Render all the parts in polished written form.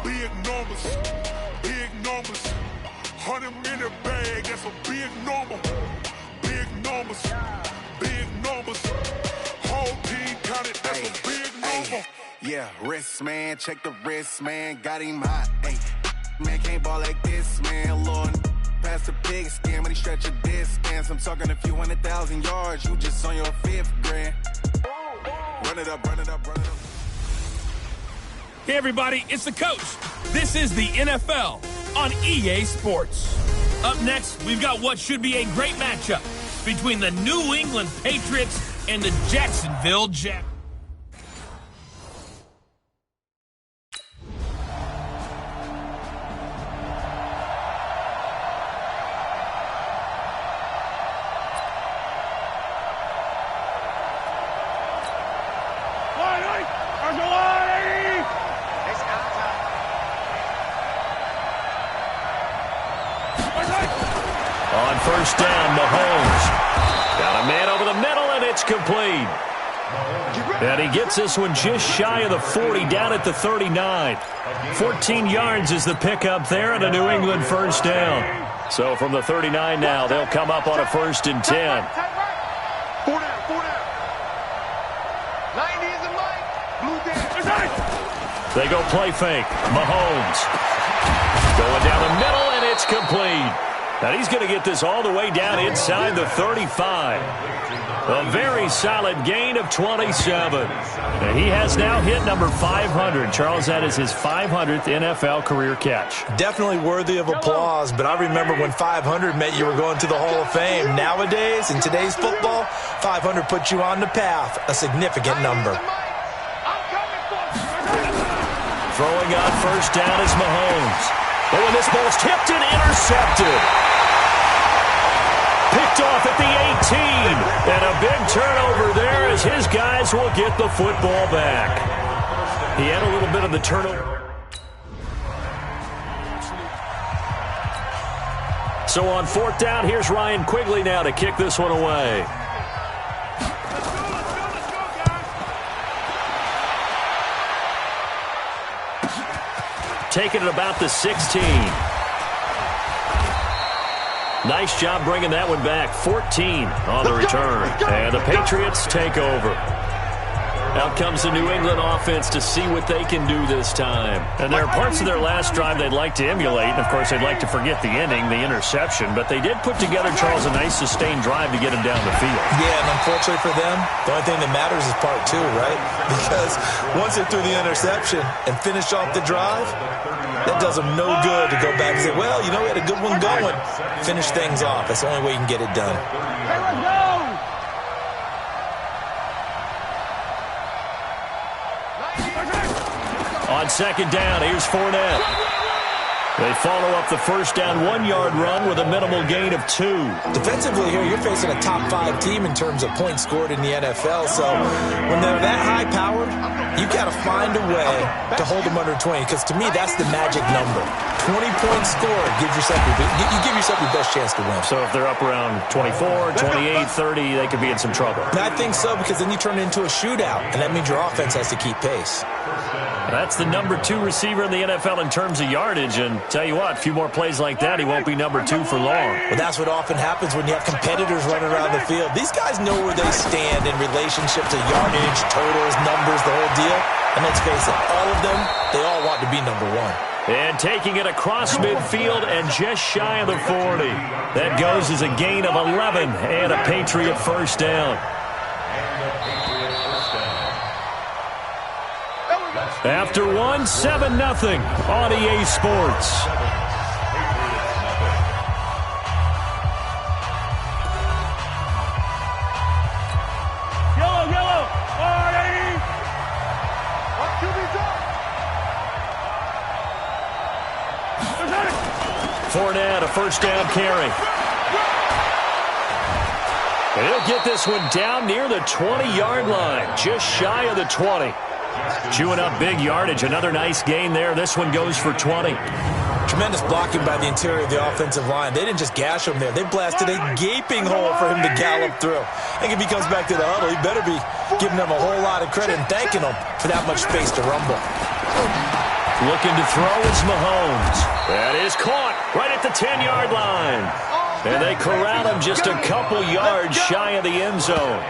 big numbers, big numbers. 100-minute bag, that's a big number. Big numbers, big numbers. Whole team counted, that's a big number. Yeah, wrist, man, check the wrist, man. Got him hot, ayy. Man, can't ball like this, man. Lord, past the pig skin when he stretch a distance. I'm talking a few 100,000 yards. You just on your 5th grand. Run it up, run it up, run it up. Hey, everybody, it's the coach. This is the NFL on EA Sports. Up next, we've got what should be a great matchup between the New England Patriots and the Jacksonville Jaguars. On first down, Mahomes. Got a man over the middle, and it's complete. And he gets this one just shy of the 40, down at the 39. 14 yards is the pickup there, and a New England first down. So from the 39 now, they'll come up on a 1st and 10. 4 down, 4 down. 90 is a mic. Blue down. They go play fake. Mahomes. Going down the middle, and it's complete. And he's going to get this all the way down inside the 35. A very solid gain of 27. And he has now hit number 500. Charles, that is his 500th NFL career catch. Definitely worthy of applause, but I remember when 500 meant you were going to the Hall of Fame. Nowadays, in today's football, 500 puts you on the path, a significant number. Throwing on first down is Mahomes. Oh, and this ball's tipped and intercepted. Picked off at the 18. And a big turnover there as his guys will get the football back. He had a little bit of the turnover. So on 4th down, here's Ryan Quigley now to kick this one away. Taking it about the 16. Nice job bringing that one back. 14 on the return. And the Patriots take over. Out comes the New England offense to see what they can do this time. And there are parts of their last drive they'd like to emulate. And, of course, they'd like to forget the ending, the interception. But they did put together, Charles, a nice sustained drive to get him down the field. Yeah, and unfortunately for them, the only thing that matters is part 2, right? Because once they threw the interception and finished off the drive, that does them no good to go back and say, well, you know, we had a good one going. Finish things off. That's the only way you can get it done. Hey, let's go! On 2nd down, here's Fournette. They follow up the first down 1-yard run with a minimal gain of 2. Defensively here, you're facing a top 5 team in terms of points scored in the NFL. So when they're that high-powered, you've got to find a way to hold them under 20. Because to me, that's the magic number. 20 points scored gives yourself you give yourself your best chance to win. So if they're up around 24, 28, 30, they could be in some trouble. And I think so, because then you turn it into a shootout, and that means your offense has to keep pace. That's the number 2 receiver in the NFL in terms of yardage, and tell you what, a few more plays like that, he won't be number 2 for long. Well, that's what often happens when you have competitors running around the field. These guys know where they stand in relationship to yardage, totals, numbers, the whole deal. And let's face it, all of them, they all want to be number 1. And taking it across midfield and just shy of the 40. That goes as a gain of 11 and a Patriot first down. After 1, 7-0 on EA Sports. Yellow. Fournette, a first down carry. And he'll get this one down near the 20-yard line, just shy of the 20. Chewing up big yardage. Another nice gain there. This one goes for 20. Tremendous blocking by the interior of the offensive line. They didn't just gash him there. They blasted a gaping hole for him to gallop through. I think if he comes back to the huddle, he better be giving them a whole lot of credit and thanking them for that much space to rumble. Looking to throw is Mahomes. That is caught right at the 10-yard line. And they corral him just a couple yards shy of the end zone.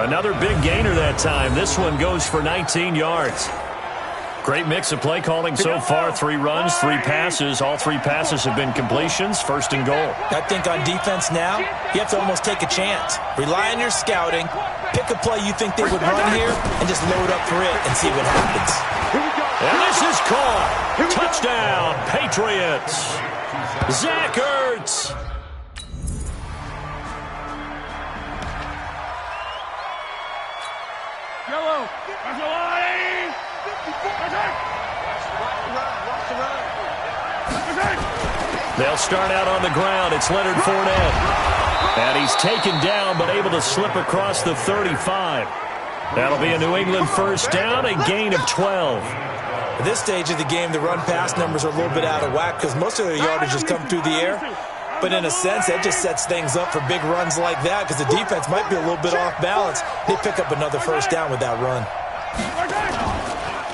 Another big gainer that time. This one goes for 19 yards. Great mix of play calling so far. 3 runs, 3 passes. All 3 passes have been completions. First and goal. I think on defense now, you have to almost take a chance. Rely on your scouting. Pick a play you think they would run here and just load up for it and see what happens. And this is caught. Touchdown, Patriots. Zach Ertz. Yellow. That's a line. They'll start out on the ground. It's Leonard Fournette. And he's taken down but able to slip across the 35. That'll be a New England first down, a gain of 12. At this stage of the game, the run-pass numbers are a little bit out of whack because most of their yardage has come through the air. But in a sense, that just sets things up for big runs like that because the defense might be a little bit off balance. They pick up another first down with that run.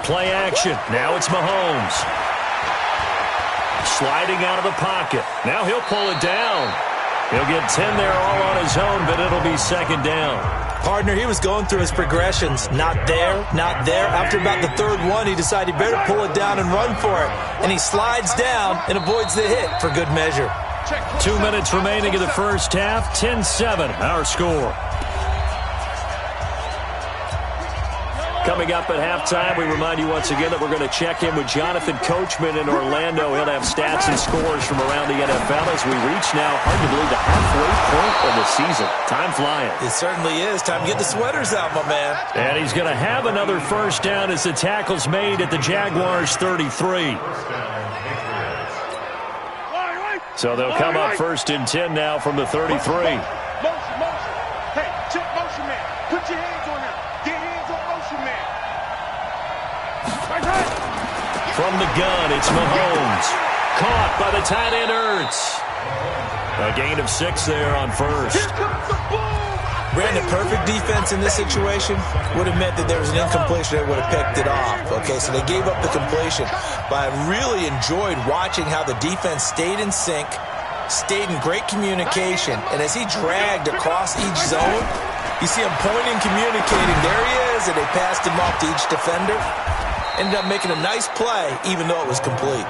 Play action. Now it's Mahomes. Sliding out of the pocket. Now he'll pull it down. He'll get 10 there all on his own, but it'll be second down. Partner, he was going through his progressions. Not there, not there. After about the third one, he decided he better pull it down and run for it. And he slides down and avoids the hit for good measure. 2 minutes remaining in the first half. 10-7, our score. Coming up at halftime, we remind you once again that we're going to check in with Jonathan Coachman in Orlando. He'll have stats and scores from around the NFL as we reach now, hard to believe, the halfway point of the season. Time flying. It certainly is. Time to get the sweaters out, my man. And he's going to have another first down as the tackle's made at the Jaguars' 33. So they'll come up first and 10 now from the 33. Motion. Hey, check motion, man. Put your hands on him. Get hands on motion, man. From the gun, it's Mahomes. Caught by the tight end, Ertz. A gain of 6 there on first. Here comes the boom. Brandon, perfect defense in this situation would have meant that there was an incompletion that would have picked it off. Okay, so they gave up the completion. But I really enjoyed watching how the defense stayed in sync, stayed in great communication, and as he dragged across each zone, you see him pointing, communicating. There he is, and they passed him off to each defender. Ended up making a nice play, even though it was complete.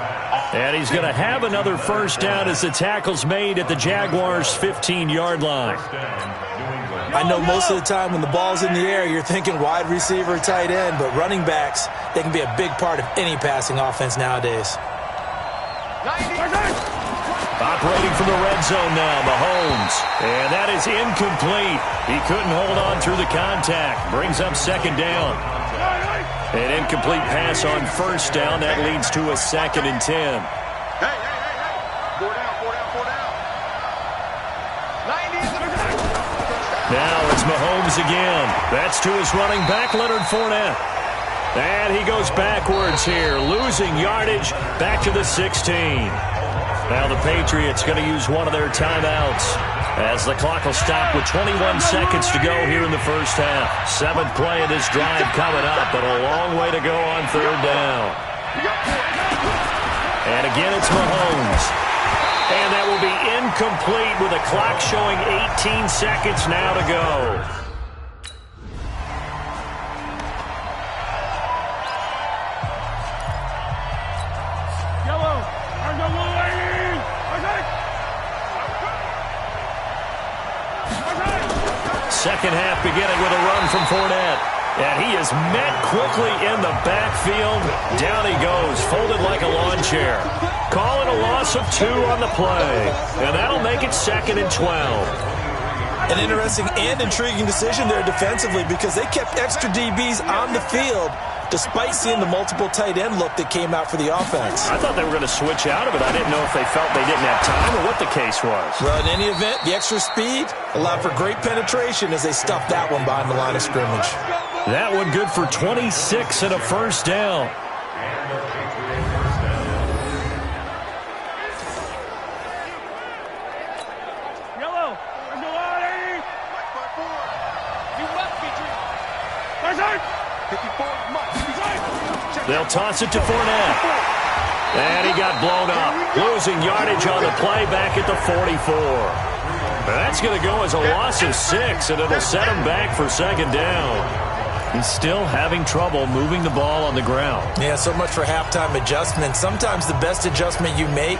And he's going to have another first down as the tackle's made at the Jaguars' 15-yard line. I know most of the time when the ball's in the air, you're thinking wide receiver, tight end, but running backs, they can be a big part of any passing offense nowadays. Operating from the red zone now, Mahomes. And that is incomplete. He couldn't hold on through the contact. Brings up second down. An incomplete pass on first down. That leads to a 2nd and 10. Hey. 4 down. Now it's Mahomes again. That's to his running back, Leonard Fournette. And he goes backwards here, losing yardage back to the 16. Now the Patriots going to use one of their timeouts as the clock will stop with 21 seconds to go here in the first half. 7th play of this drive coming up, but a long way to go on third down. And again, it's Mahomes. And that will be incomplete with the clock showing 18 seconds now to go. Second half beginning with a run from Fournette. And he is met quickly in the backfield. Down he goes, folded like a lawn chair. Calling a loss of 2 on the play. And that'll make it 2nd and 12. An interesting and intriguing decision there defensively because they kept extra DBs on the field despite seeing the multiple tight end look that came out for the offense. I thought they were going to switch out of it. I didn't know if they felt they didn't have time or what the case was. Well, in any event, the extra speed allowed for great penetration as they stuffed that one behind the line of scrimmage. That one good for 26 and a first down. They'll toss it to Fournette. And he got blown up. Losing yardage on the play back at the 44. That's going to go as a loss of 6, and it'll set him back for second down. He's still having trouble moving the ball on the ground. Yeah, so much for halftime adjustment. Sometimes the best adjustment you make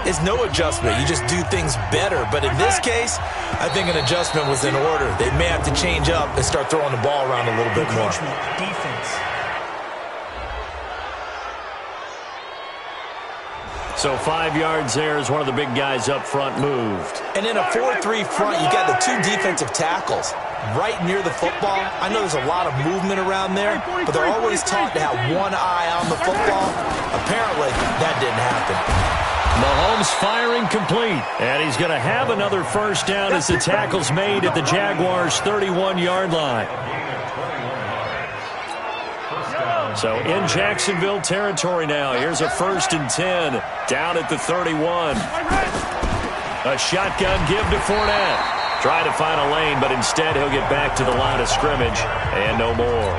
is no adjustment. You just do things better. But in this case, I think an adjustment was in order. They may have to change up and start throwing the ball around a little bit more. Defense. So 5 yards there as one of the big guys up front moved. And in a 4-3 front, you got the 2 defensive tackles right near the football. I know there's a lot of movement around there, but they're always taught to have one eye on the football. Apparently, that didn't happen. Mahomes firing complete, and he's going to have another first down as the tackle's made at the Jaguars' 31-yard line. So in Jacksonville territory now. Here's a 1st and 10 down at the 31. A shotgun give to Fournette. Try to find a lane, but instead he'll get back to the line of scrimmage and no more.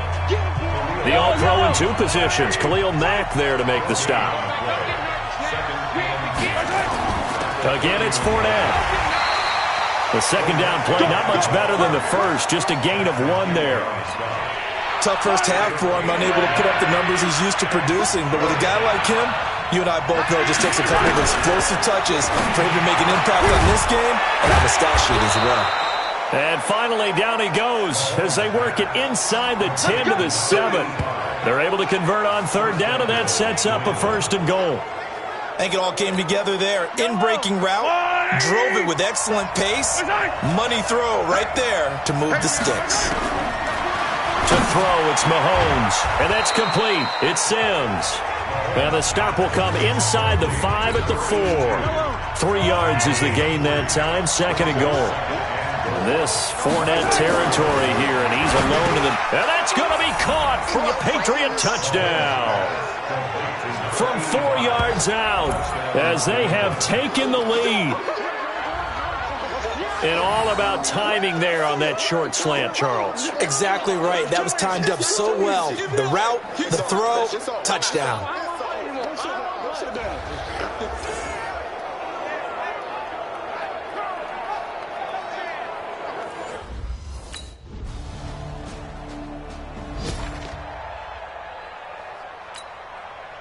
The all-pro in 2 positions. Khalil Mack there to make the stop. Again, it's Fournette. The second down play, not much better than the first. Just a gain of 1 there. Tough first half for him, unable to put up the numbers he's used to producing. But with a guy like him, you and I both know it just takes a couple of explosive touches for him to make an impact on this game and on the stat sheet as well. And finally, down he goes as they work it inside the 10 to the 7. They're able to convert on 3rd down, and that sets up a 1st and goal. I think it all came together there. In-breaking route, drove it with excellent pace. Money throw right there to move the sticks. To throw, it's Mahomes, and that's complete. It's Sims. And the stop will come inside the 5 at the 4. 3 yards is the gain that time, 2nd and goal. This Fournette territory here, and he's alone in the... And that's going to be caught for a Patriot touchdown. From 4 yards out, as they have taken the lead. And all about timing there on that short slant, Charles. Exactly right. That was timed up so well. The route, the throw, touchdown.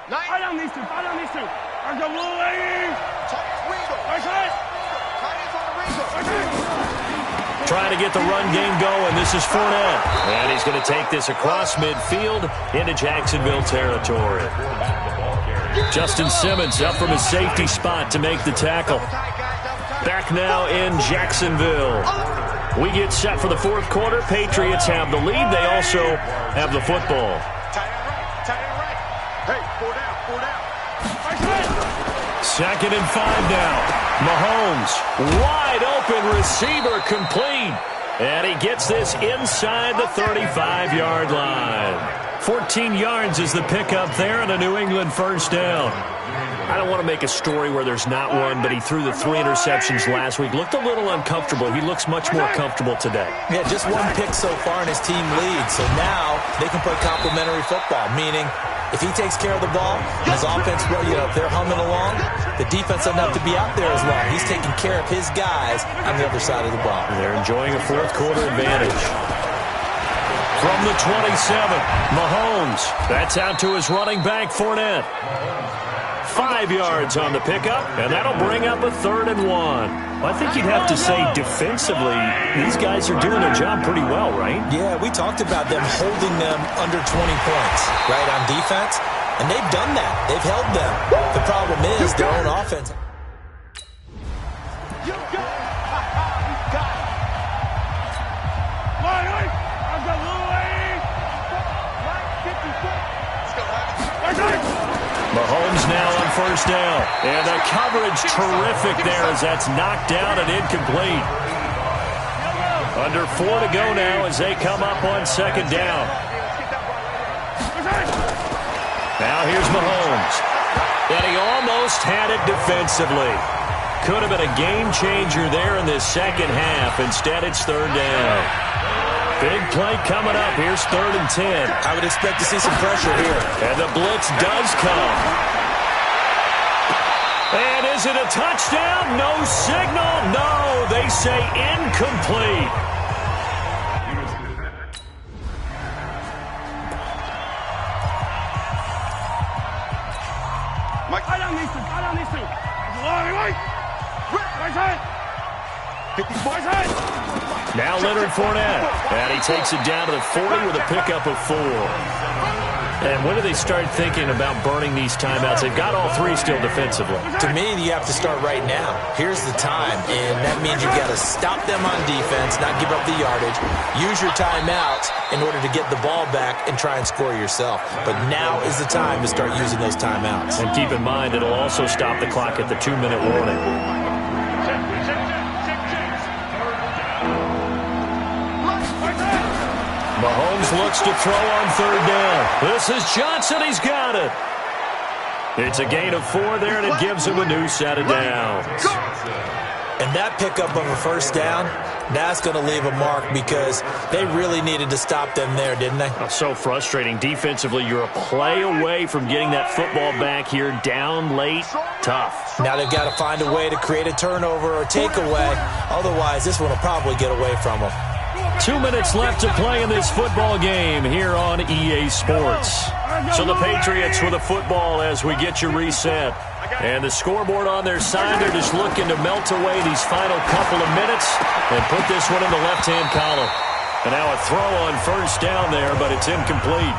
Fight on these two. Fight on these two. Trying to get the run game going. This is Fournette. And he's going to take this across midfield into Jacksonville territory. Justin Simmons up from his safety spot to make the tackle. Back now in Jacksonville. We get set for the 4th quarter. Patriots have the lead. They also have the football. Second and 5 now. Mahomes, wide open receiver, complete. And he gets this inside the 35-yard line. 14 yards is the pickup there and a New England first down. I don't want to make a story where there's not one, but he threw the 3 interceptions last week. Looked a little uncomfortable. He looks much more comfortable today. Yeah, just 1 pick so far and his team leads. So now they can play complementary football, meaning if he takes care of the ball, his offense, if they're humming along, the defense doesn't have to be out there as long. He's taking care of his guys on the other side of the ball. They're enjoying a 4th quarter advantage. From the 27, Mahomes. That's out to his running back, Fournette. 5 yards on the pickup, and that'll bring up a 3rd and 1. Well, I think you'd have to say defensively, these guys are doing their job pretty well, right? Yeah, we talked about them holding them under 20 points, right, on defense, and they've done that. They've held them. The problem is their own offense. Mahomes now on first down. And the coverage terrific there as that's knocked down and incomplete. Under 4 to go now as they come up on second down. Now here's Mahomes. And he almost had it defensively. Could have been a game changer there in this second half. Instead, it's third down. Big play coming up. Here's 3rd and 10. I would expect to see some pressure here. And the blitz does come. And is it a touchdown? No signal. No, they say incomplete. I don't need to. Right side. Right side. Now Leonard Fournette. And he takes it down to the 40 with a pickup of 4. And when do they start thinking about burning these timeouts? They've got all 3 still defensively. To me, you have to start right now. Here's the time, and that means you've got to stop them on defense, not give up the yardage, use your timeouts in order to get the ball back and try and score yourself. But now is the time to start using those timeouts. And keep in mind, it'll also stop the clock at the 2-minute warning. Mahomes looks to throw on 3rd down. This is Johnson. He's got it. It's a gain of 4 there, and it gives him a new set of downs. And that pickup of a 1st down, that's going to leave a mark because they really needed to stop them there, didn't they? Oh, so frustrating. Defensively, you're a play away from getting that football back here down late. Tough. Now they've got to find a way to create a turnover or takeaway. Otherwise, this one will probably get away from them. 2 minutes left to play in this football game here on EA Sports. So the Patriots with a football as we get you reset. And the scoreboard on their side, they're just looking to melt away these final couple of minutes and put this one in the left-hand column. And now a throw on 1st down there, but it's incomplete.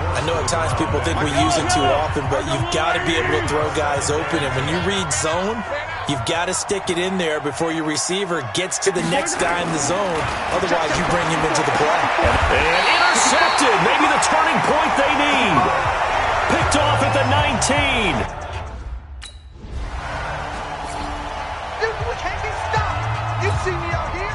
I know at times people think we use it too often, but you've got to be able to throw guys open. And when you read zone, you've got to stick it in there before your receiver gets to the next guy in the zone. Otherwise, you bring him into the play. And intercepted. Maybe the turning point they need. Picked off at the 19. We can't get stopped. You see me out here?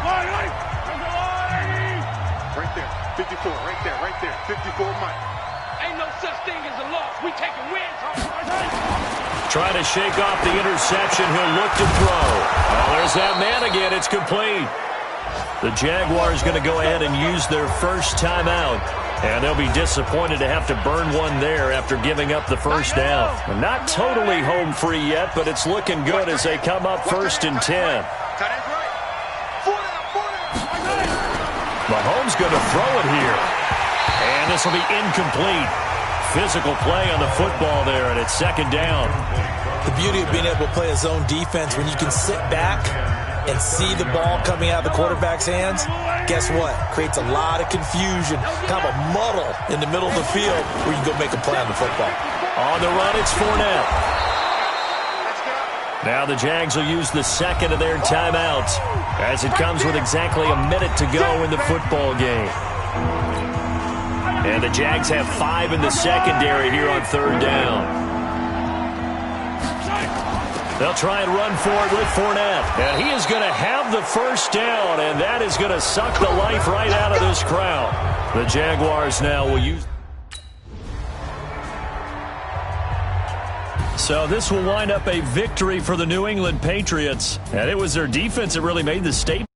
Right there. 54. Right there. 54 Mike. Ain't no such thing as a loss. We taking wins. Trying to shake off the interception. He'll look to throw. Oh, there's that man again. It's complete. The Jaguars going to go ahead and use their 1st timeout. And they'll be disappointed to have to burn one there after giving up the 1st down. Not totally home free yet, but it's looking good as they come up 1st and 10. Mahomes going to throw it here. And this will be incomplete. Physical play on the football there, and it's 2nd down. The beauty of being able to play a zone defense when you can sit back and see the ball coming out of the quarterback's hands, guess what? Creates a lot of confusion, kind of a muddle in the middle of the field where you can go make a play on the football. On the run, it's Fournette. Now the Jags will use the 2nd of their timeouts as it comes with exactly a minute to go in the football game. And the Jags have 5 in the secondary here on 3rd down. They'll try and run for it with Fournette. And he is going to have the 1st down, and that is going to suck the life right out of this crowd. The Jaguars now will use... So this will wind up a victory for the New England Patriots. And it was their defense that really made the statement.